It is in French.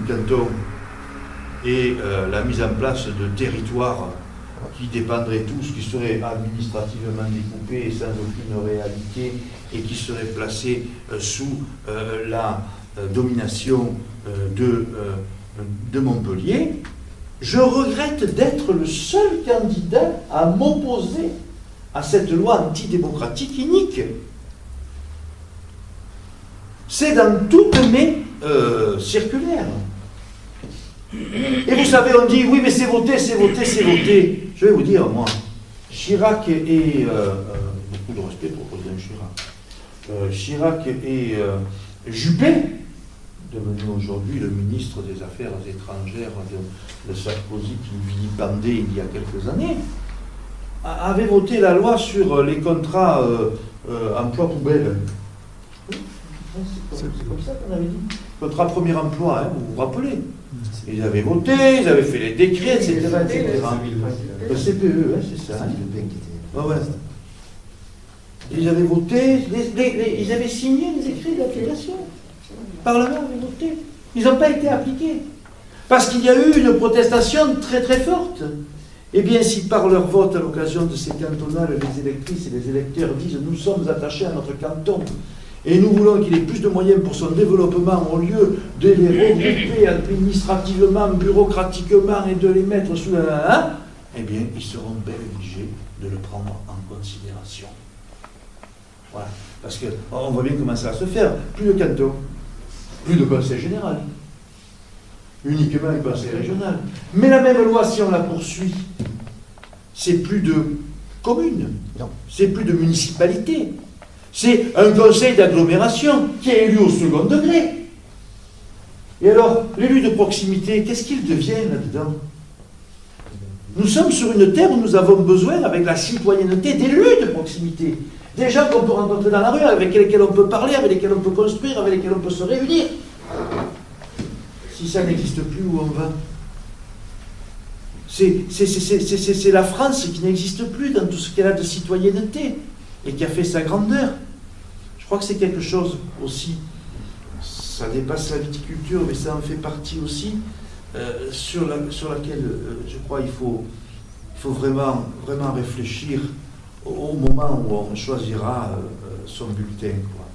canton et la mise en place de territoires qui dépendraient tous, qui seraient administrativement découpés sans aucune réalité et qui seraient placés sous la domination de Montpellier, je regrette d'être le seul candidat à m'opposer à cette loi antidémocratique inique. C'est dans toutes mes circulaires. Et vous savez, on dit, oui, mais c'est voté, c'est voté, c'est voté. Je vais vous dire, moi, Chirac et... beaucoup de respect pour le président Chirac. Chirac et Juppé, devenu aujourd'hui le ministre des Affaires étrangères de Sarkozy, qui vilipendait il y a quelques années, avait voté la loi sur les contrats emploi poubelle. C'est comme ça qu'on avait dit. Contrat premier emploi, hein, vous vous rappelez. Ils avaient voté, ils avaient fait les décrets, etc. Le CPE, hein, c'est ça. Hein. Ouais. Ils avaient voté, ils avaient signé les décrets d'application. Le Parlement avait voté. Ils n'ont pas été appliqués. Parce qu'il y a eu une protestation très très forte. Eh bien, si par leur vote à l'occasion de ces cantonales, les électrices et les électeurs disent « nous sommes attachés à notre canton », et nous voulons qu'il ait plus de moyens pour son développement au lieu de les regrouper administrativement, bureaucratiquement et de les mettre sous la... eh bien, ils seront bel obligés de le prendre en considération. Voilà. Parce qu'on voit bien comment ça va se faire. Plus de canton, plus de conseil général, uniquement un conseil régional. Mais la même loi, si on la poursuit, c'est plus de communes, c'est plus de municipalités. C'est un conseil d'agglomération qui est élu au second degré. Et alors, l'élu de proximité, qu'est-ce qu'il devient là-dedans? Nous sommes sur une terre où nous avons besoin, avec la citoyenneté, d'élus de proximité. Des gens qu'on peut rencontrer dans la rue, avec lesquels on peut parler, avec lesquels on peut construire, avec lesquels on peut se réunir. Si ça n'existe plus, où on va? C'est la France qui n'existe plus dans tout ce qu'elle a de citoyenneté et qui a fait sa grandeur. Je crois que c'est quelque chose aussi, ça dépasse la viticulture, mais ça en fait partie aussi, sur laquelle je crois il faut vraiment réfléchir au moment où on choisira son bulletin, quoi.